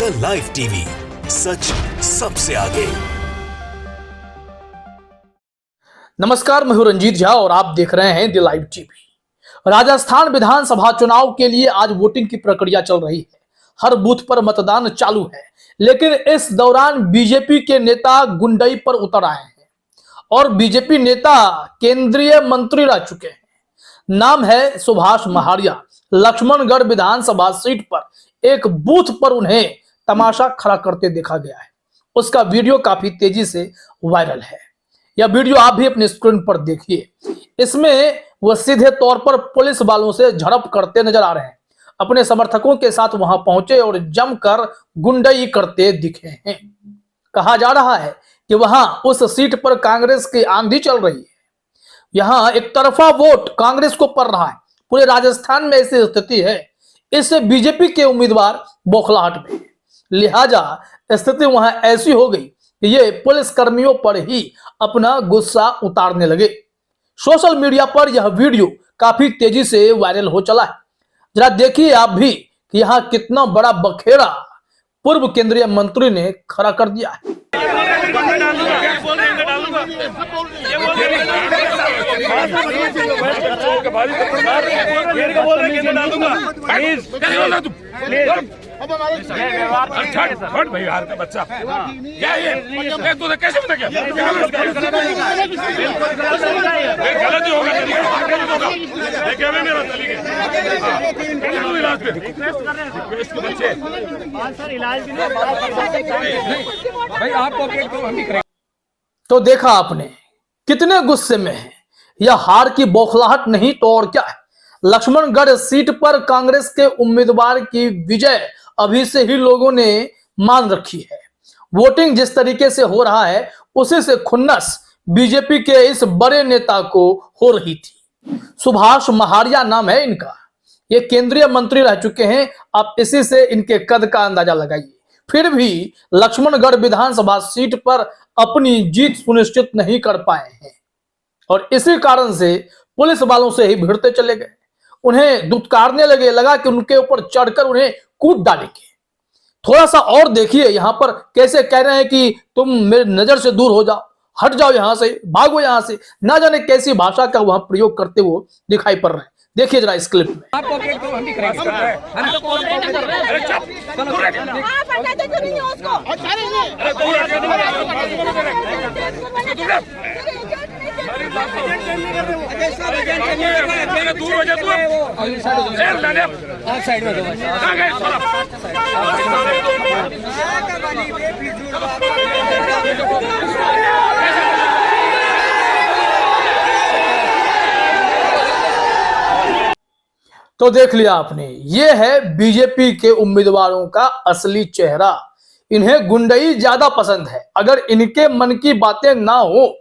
India live TV, सच सबसे आगे। नमस्कार, मैं हूं रंजीत झा और आप देख रहे हैं द लाइव टीवी। राजस्थान विधानसभा चुनाव के लिए आज वोटिंग की प्रक्रिया चल रही है। हर बूथ पर मतदान चालू है, लेकिन इस दौरान बीजेपी के नेता गुंडई पर उतर आए हैं और बीजेपी नेता केंद्रीय मंत्री रह चुके हैं। नाम है सुभाष महारिया। लक्ष्मणगढ़ विधानसभा सीट पर एक बूथ पर उन्हें तमाशा खड़ा करते देखा गया है। उसका वीडियो काफी तेजी से वायरल है। यह वीडियो आप भी अपने स्क्रीन पर देखिए। इसमें वह सीधे तौर पर पुलिस वालों से झड़प करते नजर आ रहे हैं। अपने समर्थकों के साथ वहां पहुंचे और जमकर गुंडई करते दिखे हैं। कहा जा रहा है कि वहां उस सीट पर कांग्रेस की आंधी चल रही है। यहां एक तरफा वोट कांग्रेस को पड़ रहा है। पूरे राजस्थान में ऐसी स्थिति है। इससे बीजेपी के उम्मीदवार बौखलाहट में हैं। लिहाजा स्थिति वहां ऐसी हो गई कि ये पुलिस कर्मियों पर ही अपना गुस्सा उतारने लगे। सोशल मीडिया पर यह वीडियो काफी तेजी से वायरल हो चला है। जरा देखिए आप भी कि यहाँ कितना बड़ा बखेड़ा पूर्व केंद्रीय मंत्री ने खड़ा कर दिया है। बिहार का बच्चा क्या ये तूने कैसे बता क्या गलती होगा देखिए मेरा चली गई इलाज पे इसके बच्चे सर इलाज भी भाई आपको हम भी करेंगे। तो देखा आपने कितने गुस्से में है। यह हार की बौखलाहट नहीं तो और क्या है। लक्ष्मणगढ़ सीट पर कांग्रेस के उम्मीदवार की विजय अभी से ही लोगों ने मान रखी है। वोटिंग जिस तरीके से हो रहा है उसी से खुन्नस बीजेपी के इस बड़े नेता को हो रही थी। सुभाष महारिया नाम है इनका। ये केंद्रीय मंत्री रह चुके हैं। आप इसी से इनके कद का अंदाजा लगाइए। फिर भी लक्ष्मणगढ़ विधानसभा सीट पर अपनी जीत सुनिश्चित नहीं कर पाए हैं और इसी कारण से पुलिस वालों से ही भिड़ते चले गए। उन्हें दुत्कारने लगे। लगा कि उनके ऊपर चढ़कर उन्हें कूद डालेंगे। थोड़ा सा और देखिए यहाँ पर कैसे कह रहे हैं कि तुम मेरी नजर से दूर हो जाओ, हट जाओ यहां से, भागो यहां से। ना जाने कैसी भाषा का वहां प्रयोग करते हुए दिखाई पड़ रहे हैं। देखिए जरा इस क्लिप में। दूर हो जा साइड में तो देख लिया आपने, ये है बीजेपी के उम्मीदवारों का असली चेहरा। इन्हें गुंडई ज्यादा पसंद है। अगर इनके मन की बातें ना हो,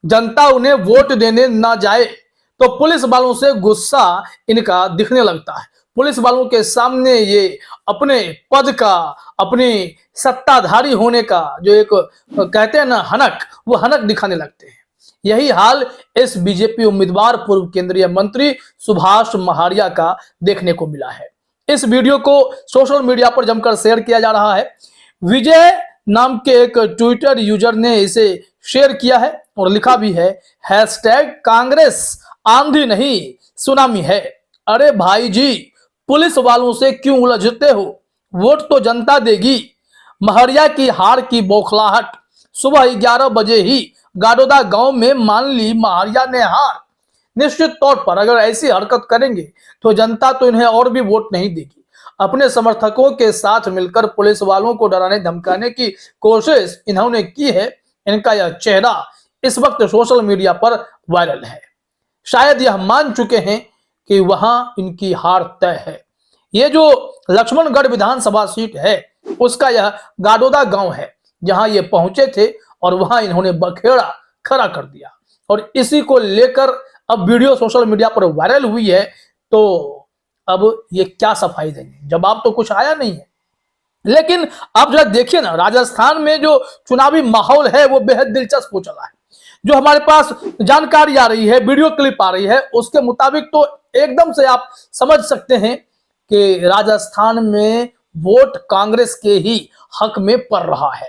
जनता उन्हें वोट देने ना जाए तो पुलिस वालों से गुस्सा इनका दिखने लगता है। पुलिस वालों के सामने ये अपने पद का, अपनी सत्ताधारी होने का जो एक कहते हैं ना हनक, वो हनक दिखाने लगते हैं। यही हाल इस बीजेपी उम्मीदवार पूर्व केंद्रीय मंत्री सुभाष महारिया का देखने को मिला है। इस वीडियो को सोशल मीडिया पर जमकर शेयर किया जा रहा है। विजय नाम के एक ट्विटर यूजर ने इसे शेयर किया है और लिखा भी है #कांग्रेस आंधी नहीं सुनामी है। अरे भाई जी, पुलिस वालों से क्यों उलझते हो? वोट तो जनता देगी। महारिया की हार की बौखलाहट सुबह 11 बजे ही गाडोदा गांव में मान ली महारिया ने हार। निश्चित तौर पर अगर ऐसी हरकत करेंगे तो जनता तो इन्हें और भी वोट नहीं देगी। अपने समर्थकों के साथ मिलकर पुलिस वालों को डराने धमकाने की कोशिश इन्होंने की है। इनका यह चेहरा इस वक्त सोशल मीडिया पर वायरल है। शायद यह मान चुके हैं कि वहां इनकी हार तय है। ये जो लक्ष्मणगढ़ विधानसभा सीट है उसका यह गाडोदा गांव है जहां ये पहुंचे थे और वहां इन्होंने बखेड़ा खड़ा कर दिया और इसी को लेकर अब वीडियो सोशल मीडिया पर वायरल हुई है। तो अब ये क्या सफाई देंगे? जवाब तो कुछ आया नहीं है। लेकिन आप जरा देखिए ना, राजस्थान में जो चुनावी माहौल है वो बेहद दिलचस्प हो चला है। जो हमारे पास जानकारी आ रही है, वीडियो क्लिप आ रही है, उसके मुताबिक तो एकदम से आप समझ सकते हैं कि राजस्थान में वोट कांग्रेस के ही हक में पड़ रहा है।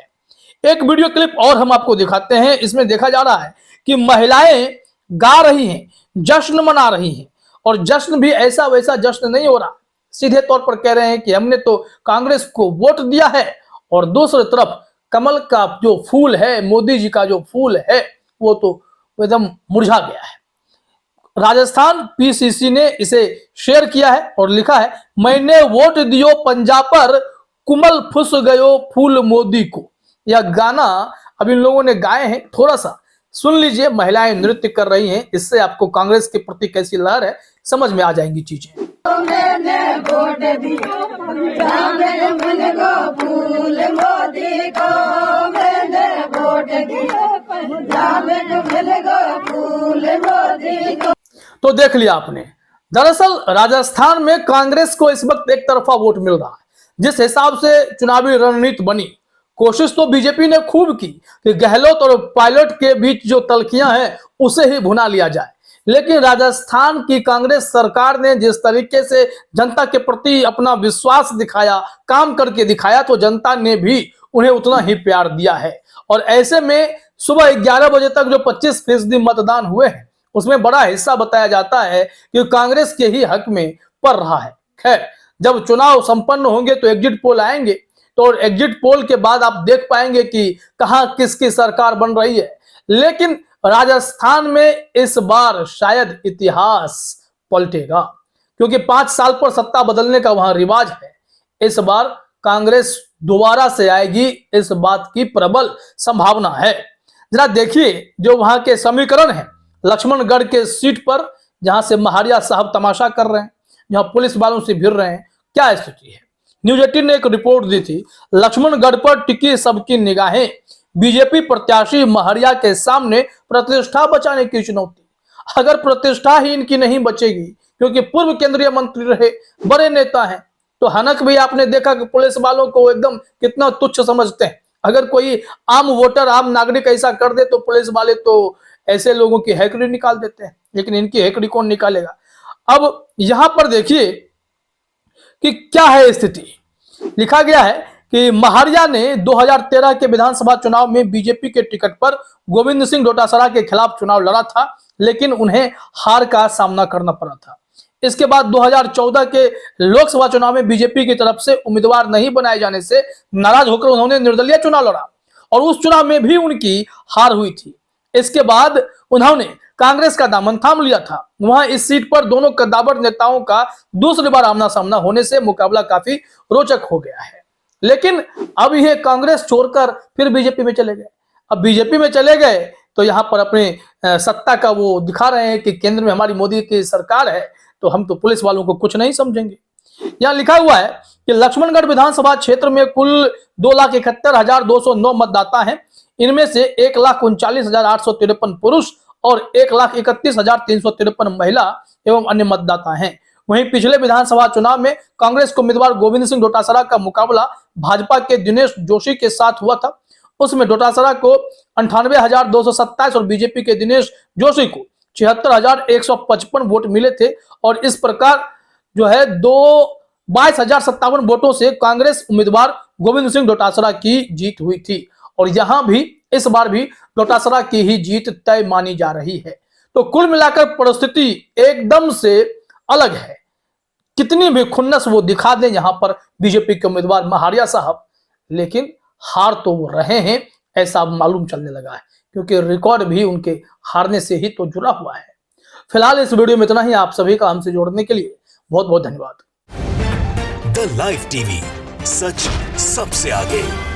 एक वीडियो क्लिप और हम आपको दिखाते हैं। इसमें देखा जा रहा है कि महिलाएं गा रही हैं, जश्न मना रही हैं, और जश्न भी ऐसा वैसा जश्न नहीं हो रहा। सीधे तौर पर कह रहे हैं कि हमने तो कांग्रेस को वोट दिया है, और दूसरी तरफ कमल का जो फूल है, मोदी जी का जो फूल है, वो तो एकदम मुरझा गया है। राजस्थान पीसीसी ने इसे शेयर किया है और लिखा है, मैंने वोट दियो पंजाब पर, कुमल फुस गयो फूल मोदी को। यह गाना अब इन लोगों ने गाए हैं, थोड़ा सा सुन लीजिए। महिलाएं नृत्य कर रही हैं, इससे आपको कांग्रेस के प्रति कैसी लहर है समझ में आ जाएंगी चीजें। मैंने वोट दिया फूल मोदी को, मैंने वोट दिया फूल मोदी को। तो देख लिया आपने, दरअसल राजस्थान में कांग्रेस को इस वक्त एक तरफा वोट मिल रहा है। जिस हिसाब से चुनावी रणनीति बनी, कोशिश तो बीजेपी ने खूब की कि गहलोत और पायलट के बीच जो तलखियां हैं उसे ही भुना लिया जाए, लेकिन राजस्थान की कांग्रेस सरकार ने जिस तरीके से जनता के प्रति अपना विश्वास दिखाया, काम करके दिखाया, तो जनता ने भी उन्हें उतना ही प्यार दिया है। और ऐसे में सुबह 11 बजे तक जो 25% मतदान हुए हैं, उसमें बड़ा हिस्सा बताया जाता है कि कांग्रेस के ही हक में पड़ रहा है। खैर, जब चुनाव संपन्न होंगे तो एग्जिट पोल आएंगे, तो एग्जिट पोल के बाद आप देख पाएंगे कि कहां किसकी सरकार बन रही है। लेकिन राजस्थान में इस बार शायद इतिहास पलटेगा, क्योंकि 5 साल पर सत्ता बदलने का वहां रिवाज है। इस बार कांग्रेस दोबारा से आएगी, इस बात की प्रबल संभावना है। जरा देखिए जो वहां के समीकरण है लक्ष्मणगढ़ के सीट पर, जहां से महारिया साहब तमाशा कर रहे हैं, जहां पुलिस वालों से भिड़ रहे हैं, क्या स्थिति है। न्यूज 18 ने एक रिपोर्ट दी थी, लक्ष्मणगढ़ पर टिकी सबकी निगाहें, बीजेपी प्रत्याशी महरिया के सामने प्रतिष्ठा बचाने की चुनौती। अगर प्रतिष्ठा ही इनकी नहीं बचेगी, क्योंकि पूर्व केंद्रीय मंत्री रहे, बड़े नेता हैं, तो हनक भी आपने देखा कि पुलिस वालों को एकदम कितना तुच्छ समझते हैं। अगर कोई आम वोटर, आम नागरिक ऐसा कर दे तो पुलिस वाले तो ऐसे लोगों की हैकड़ी निकाल देते हैं, लेकिन इनकी हैकड़ी कौन निकालेगा। अब यहां पर देखिए कि क्या है स्थिति। लिखा गया है कि महारिया ने 2013 के विधानसभा चुनाव में बीजेपी के टिकट पर गोविंद सिंह डोटासरा के खिलाफ चुनाव लड़ा था, लेकिन उन्हें हार का सामना करना पड़ा था। इसके बाद 2014 के लोकसभा चुनाव में बीजेपी की तरफ से उम्मीदवार नहीं बनाए जाने से नाराज होकर उन्होंने निर्दलीय चुनाव लड़ा, और उस चुनाव में भी उनकी हार हुई थी। इसके बाद उन्होंने कांग्रेस का दामन थाम लिया था। वहां इस सीट पर दोनों कद्दावर नेताओं का दूसरी बार आमना सामना होने से मुकाबला काफी रोचक हो गया है। लेकिन अब ये कांग्रेस छोड़कर फिर बीजेपी में चले गए। अब बीजेपी में चले गए तो यहां पर अपने सत्ता का वो दिखा रहे हैं कि केंद्र में हमारी मोदी की सरकार है, तो हम तो पुलिस वालों को कुछ नहीं समझेंगे। यहां लिखा हुआ है कि लक्ष्मणगढ़ विधानसभा क्षेत्र में कुल 2,71,209 मतदाता हैं। इनमें से 1,39,853 पुरुष और 1,31,353 महिला एवं अन्य मतदाता हैं। वहीं पिछले विधानसभा चुनाव में कांग्रेस को उम्मीदवार गोविंद सिंह डोटासरा का मुकाबला भाजपा के दिनेश जोशी के साथ हुआ था। उसमें डोटासरा को 98,227 और बीजेपी के दिनेश जोशी को 76,155 वोट मिले थे, और इस प्रकार जो है 22,057 वोटों से कांग्रेस उम्मीदवार गोविंद सिंह डोटासरा की जीत हुई थी। और यहां भी इस बार भी डोटासरा की ही जीत तय मानी जा रही है। तो कुल मिलाकर परिस्थिति एकदम से अलग है। कितनी भी खुन्नस वो दिखा दें यहां पर बीजेपी के उम्मीदवार महारिया साहब, लेकिन हार तो वो रहे हैं ऐसा मालूम चलने लगा है, क्योंकि रिकॉर्ड भी उनके हारने से ही तो जुड़ा हुआ है। फिलहाल इस वीडियो में इतना ही। आप सभी का हमसे जोड़ने के लिए बहुत बहुत धन्यवाद। द लाइव टीवी, सच सबसे आगे।